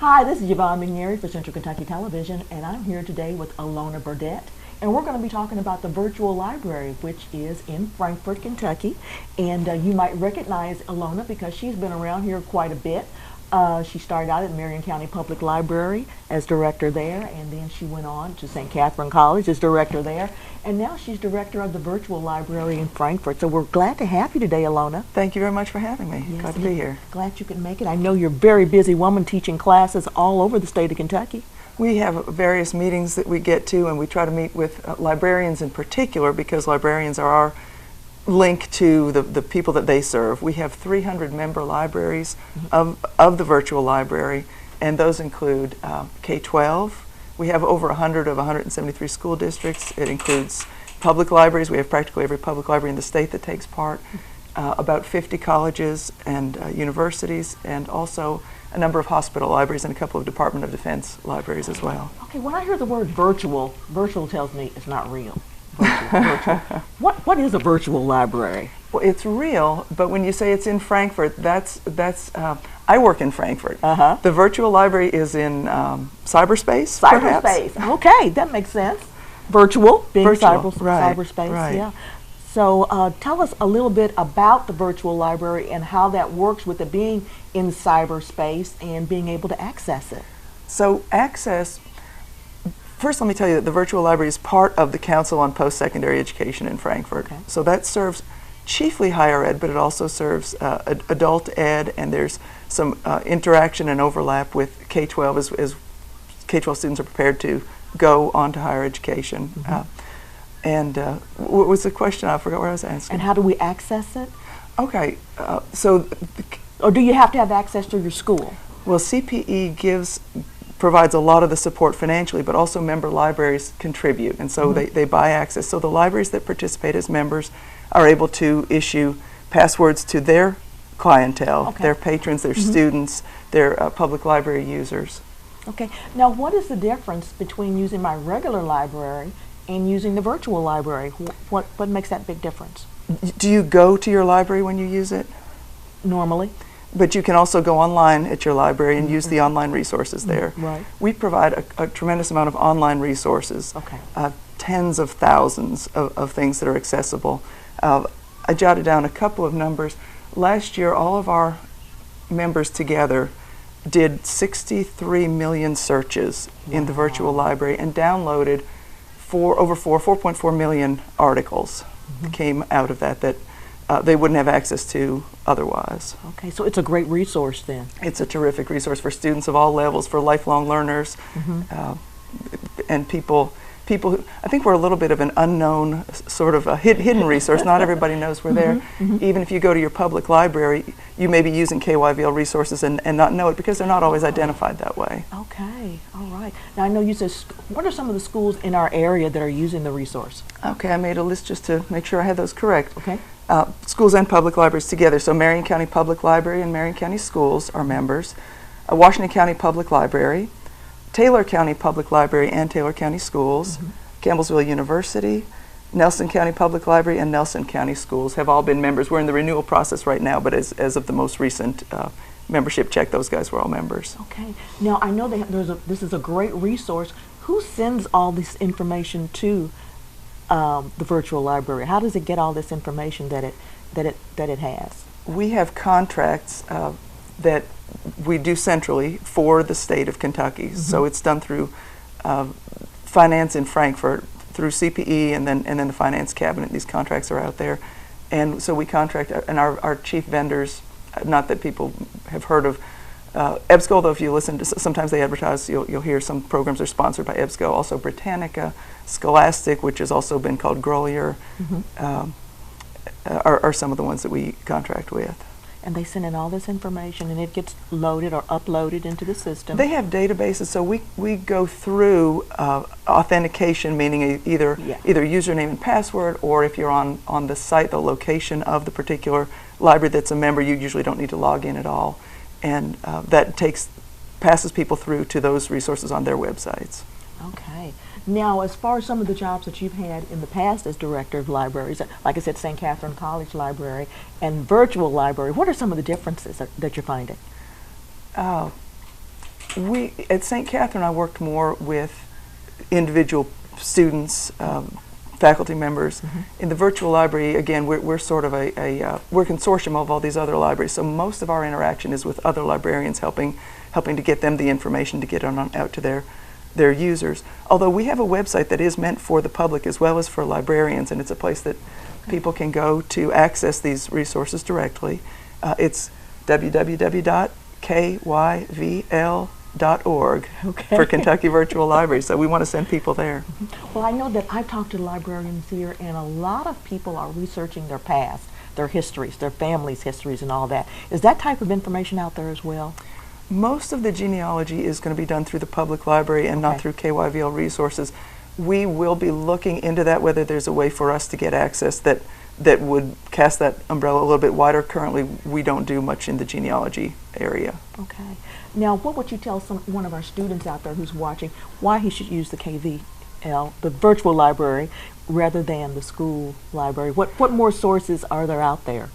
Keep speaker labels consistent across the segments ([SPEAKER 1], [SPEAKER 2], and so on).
[SPEAKER 1] Hi, this is Yvonne McNary for Central Kentucky Television, and I'm here today with Alona Burdette, and we're going to be talking about the virtual library, which is in Frankfort, Kentucky. And you might recognize Alona because she's been around here quite a bit. She started out at Marion County Public Library as director there, and then she went on to St. Catherine College as director there, and now she's director of the virtual library in Frankfort. So we're glad to have you today, Alona.
[SPEAKER 2] Thank you very much for having me.
[SPEAKER 1] Yes,
[SPEAKER 2] Glad to be here.
[SPEAKER 1] Glad you could make it. I know you're a very busy woman teaching classes all over the state of Kentucky.
[SPEAKER 2] We have various meetings that we get to, and we try to meet with librarians in particular because librarians are our link to the people that they serve. We have 300 member libraries of the virtual library, and those include K-12. We have over 100 of 173 school districts. It includes public libraries. We have practically every public library in the state that takes part, about 50 colleges and universities, and also a number of hospital libraries and a couple of Department of Defense libraries as well.
[SPEAKER 1] Okay, when I hear the word virtual tells me it's not real. Virtual. What is a virtual library?
[SPEAKER 2] Well, it's real, but when you say it's in Frankfort, that's I work in Frankfort. The virtual library is in cyberspace.
[SPEAKER 1] Cyberspace. Okay, that makes sense. Virtual, being
[SPEAKER 2] Virtual, right,
[SPEAKER 1] cyberspace.
[SPEAKER 2] right.
[SPEAKER 1] Yeah. So tell us a little bit about the virtual library and how that works with it being in cyberspace and being able to access it.
[SPEAKER 2] So first let me tell you that the virtual library is part of the Council on Post-Secondary Education in Frankfort. Okay. So that serves chiefly higher ed, but it also serves adult ed, and there's some interaction and overlap with K-12 as K-12 students are prepared to go on to higher education. What was the question? I forgot what I was asking.
[SPEAKER 1] And how do we access it?
[SPEAKER 2] Okay,
[SPEAKER 1] or do you have to have access to your school?
[SPEAKER 2] Well, CPE provides a lot of the support financially, but also member libraries contribute, and so they buy access. So the libraries that participate as members are able to issue passwords to their clientele, their patrons, their students, their public library users.
[SPEAKER 1] Okay. Now, what is the difference between using my regular library and using the virtual library? What makes that big difference?
[SPEAKER 2] Do you go to your library when you use it?
[SPEAKER 1] Normally.
[SPEAKER 2] But you can also go online at your library and use the online resources there.
[SPEAKER 1] Right.
[SPEAKER 2] We provide a tremendous amount of online resources, tens of thousands of things that are accessible. I jotted down a couple of numbers. Last year, all of our members together did 63 million searches in the virtual library and downloaded 4.4 million articles that came out of that they wouldn't have access to otherwise.
[SPEAKER 1] Okay, so it's a great resource then.
[SPEAKER 2] It's a terrific resource for students of all levels, for lifelong learners, and people who, I think we're a little bit of an unknown, sort of a hidden resource. Not everybody knows we're there. Even if you go to your public library, you may be using KYVL resources and not know it because they're not always identified that way.
[SPEAKER 1] Okay, all right. Now I know you said, what are some of the schools in our area that are using the resource?
[SPEAKER 2] Okay, I made a list just to make sure I had those correct.
[SPEAKER 1] Okay.
[SPEAKER 2] Schools and public libraries together. So Marion County Public Library and Marion County Schools are members. Washington County Public Library, Taylor County Public Library and Taylor County Schools, Campbellsville University, Nelson County Public Library, and Nelson County Schools have all been members. We're in the renewal process right now, but as of the most recent membership check, those guys were all members.
[SPEAKER 1] Okay. Now I know this is a great resource. Who sends all this information to the virtual library? How does it get all this information that it has?
[SPEAKER 2] We have contracts that we do centrally for the state of Kentucky. So it's done through finance in Frankfort, through CPE, and then the finance cabinet. These contracts are out there, and so we contract. And our chief vendors, not that people have heard of EBSCO, although if you listen to sometimes they advertise, you'll hear some programs are sponsored by EBSCO. Also Britannica, Scholastic, which has also been called Grolier, are some of the ones that we contract with.
[SPEAKER 1] And they send in all this information and it gets loaded or uploaded into the system.
[SPEAKER 2] They have databases, so we go through authentication, meaning either username and password, or if you're on the site, the location of the particular library that's a member, you usually don't need to log in at all. And that passes people through to those resources on their websites.
[SPEAKER 1] Okay. Now, as far as some of the jobs that you've had in the past as director of libraries, like I said, St. Catherine College Library and virtual library, what are some of the differences that you're finding?
[SPEAKER 2] We at St. Catherine, I worked more with individual students, faculty members. In the virtual library, again, we're sort of we're a consortium of all these other libraries, so most of our interaction is with other librarians helping to get them the information to get out to their users. Although we have a website that is meant for the public as well as for librarians, and it's a place that people can go to access these resources directly. It's www.kyvl.org for Kentucky Virtual Library, so we want to send people there.
[SPEAKER 1] Well, I know that I've talked to librarians here, and a lot of people are researching their past, their histories, their families' histories and all that. Is that type of information out there as well?
[SPEAKER 2] Most of the genealogy is going to be done through the public library and not through KYVL resources. We will be looking into that, whether there's a way for us to get access that would cast that umbrella a little bit wider. Currently, we don't do much in the genealogy area.
[SPEAKER 1] Okay. Now, what would you tell one of our students out there who's watching why he should use the KVL, the virtual library, rather than the school library? What more sources are there out there?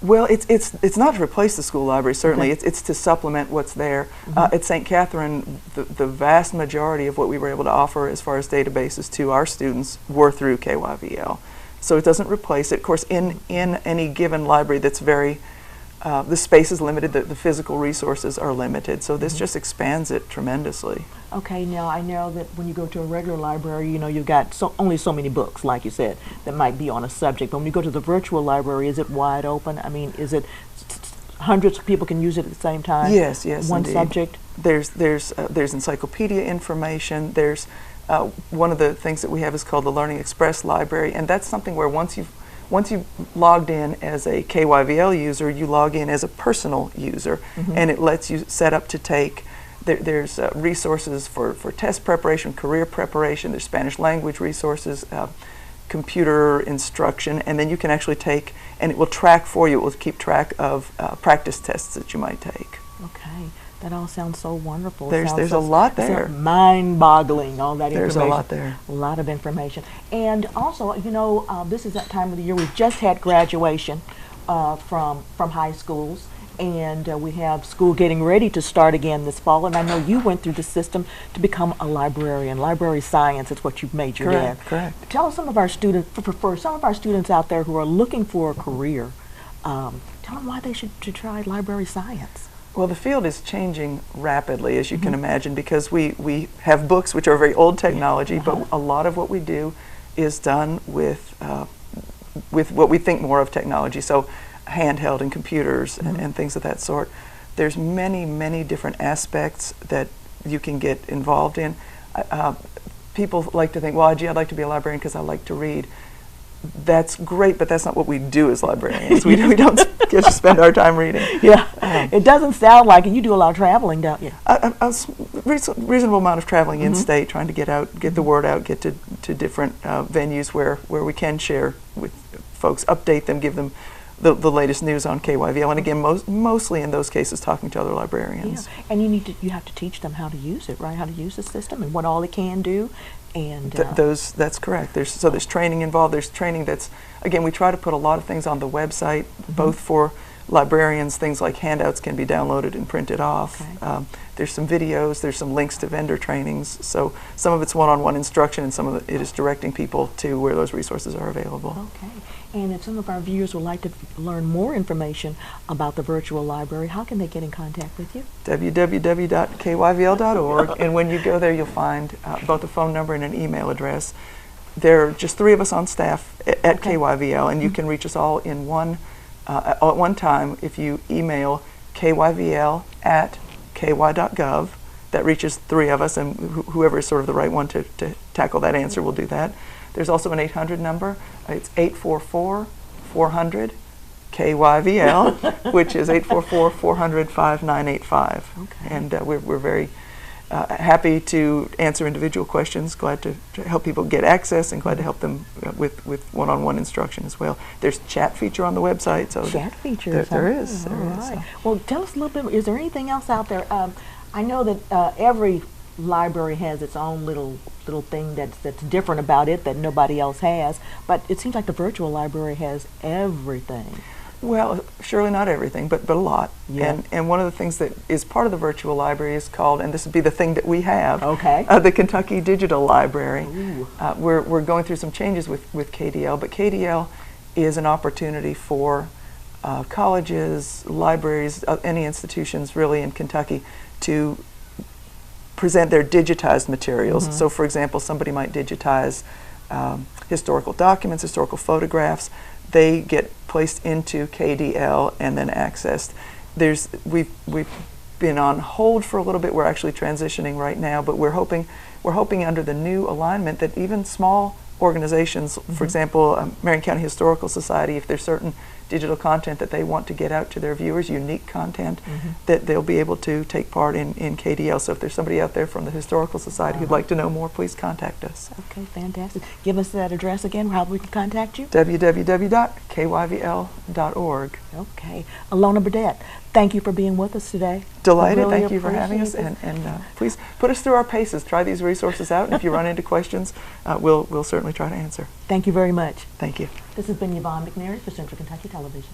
[SPEAKER 2] Well, it's not to replace the school library, certainly. It's to supplement what's there. At St. Catherine, the vast majority of what we were able to offer as far as databases to our students were through KYVL. So it doesn't replace it. Of course, in any given library that's very, the space is limited, the physical resources are limited, so this just expands it tremendously.
[SPEAKER 1] Okay, now I know that when you go to a regular library, you know, you've got only so many books, like you said, that might be on a subject. But when you go to the virtual library, is it wide open? I mean, is it hundreds of people can use it at the same time?
[SPEAKER 2] Yes,
[SPEAKER 1] One
[SPEAKER 2] indeed.
[SPEAKER 1] subject?
[SPEAKER 2] There's encyclopedia information. There's one of the things that we have is called the Learning Express Library, and that's something where once you've logged in as a KYVL user, you log in as a personal user, and it lets you set up to take. There's resources for test preparation, career preparation. There's Spanish language resources, computer instruction, and then you can actually take, and it will track for you. It will keep track of practice tests that you might take.
[SPEAKER 1] Okay, that all sounds so wonderful.
[SPEAKER 2] There's a lot there.
[SPEAKER 1] Mind-boggling, all that
[SPEAKER 2] There's
[SPEAKER 1] information.
[SPEAKER 2] a lot there.
[SPEAKER 1] A lot of information. And also, you know, this is that time of the year. We've just had graduation from high schools, and we have school getting ready to start again this fall. And I know you went through the system to become a librarian. Library science is what you've majored in.
[SPEAKER 2] Correct.
[SPEAKER 1] Tell some of our students, for some of our students out there who are looking for a career, tell them why they should try library science.
[SPEAKER 2] Well, the field is changing rapidly, as you can imagine, because we have books which are very old technology, but a lot of what we do is done with what we think more of technology. So handheld and computers and things of that sort. There's many different aspects that you can get involved in. People like to think, well, gee, I'd like to be a librarian because I like to read. That's great, but that's not what we do as librarians. we don't get to spend our time reading.
[SPEAKER 1] Yeah, it doesn't sound like it. You do a lot of traveling, don't you?
[SPEAKER 2] A reasonable amount of traveling in-state, trying to get the word out, get to different venues where we can share with folks, update them, give them the latest news on KYVL, and again, mostly in those cases, talking to other librarians.
[SPEAKER 1] Yeah, and you have to teach them how to use it, right? How to use the system and what all it can do, and
[SPEAKER 2] that's correct. There's training involved. There's training that's, again, we try to put a lot of things on the website, both for librarians. Things like handouts can be downloaded and printed off.
[SPEAKER 1] Okay.
[SPEAKER 2] There's some videos. There's some links to vendor trainings. So some of it's one-on-one instruction, and some of it is directing people to where those resources are available.
[SPEAKER 1] Okay. And if some of our viewers would like to learn more information about the virtual library, how can they get in contact with you?
[SPEAKER 2] www.kyvl.org, and when you go there, you'll find both a phone number and an email address. There are just 3 of us on staff at KYVL, and you can reach us all in at one time if you email kyvl@ky.gov. That reaches 3 of us, and whoever is sort of the right one to tackle that answer will do that. There's also an 800 number. It's 844-400-KYVL, which is 844-400-5985.
[SPEAKER 1] Okay.
[SPEAKER 2] And we're very happy to answer individual questions, glad to help people get access, and glad to help them with one-on-one instruction as well. There's a chat feature on the website. So
[SPEAKER 1] chat features.
[SPEAKER 2] There is.
[SPEAKER 1] Right. Well, tell us a little bit, is there anything else out there? I know that every library has its own little thing that's different about it that nobody else has, but it seems like the virtual library has everything.
[SPEAKER 2] Well, surely not everything, but a lot.
[SPEAKER 1] Yeah.
[SPEAKER 2] And one of the things that is part of the virtual library is called, and this would be the thing that we have,
[SPEAKER 1] Okay.
[SPEAKER 2] The Kentucky Digital Library.
[SPEAKER 1] Ooh.
[SPEAKER 2] We're going through some changes with KDL, but KDL is an opportunity for colleges, libraries, any institutions really in Kentucky to present their digitized materials.
[SPEAKER 1] Mm-hmm.
[SPEAKER 2] So for example, somebody might digitize historical documents, historical photographs. They get placed into KDL and then accessed. We've been on hold for a little bit. We're actually transitioning right now, but we're hoping under the new alignment that even small organizations,
[SPEAKER 1] Mm-hmm.
[SPEAKER 2] for example, Marion County Historical Society, if there's certain digital content that they want to get out to their viewers, unique content,
[SPEAKER 1] Mm-hmm.
[SPEAKER 2] that they'll be able to take part in KDL. So if there's somebody out there from the Historical Society who'd like to know more, please contact us.
[SPEAKER 1] Okay, fantastic. Give us that address again, how we can contact you.
[SPEAKER 2] www.kyvl.org.
[SPEAKER 1] Okay. Alona Burdette, thank you for being with us today.
[SPEAKER 2] Delighted.
[SPEAKER 1] Really
[SPEAKER 2] Thank you for having us.
[SPEAKER 1] appreciate
[SPEAKER 2] And please put us through our paces. Try these resources out. And if you run into questions, we'll certainly try to answer.
[SPEAKER 1] Thank you very much.
[SPEAKER 2] Thank you.
[SPEAKER 1] This has been Yvonne McNary for Central Kentucky Television.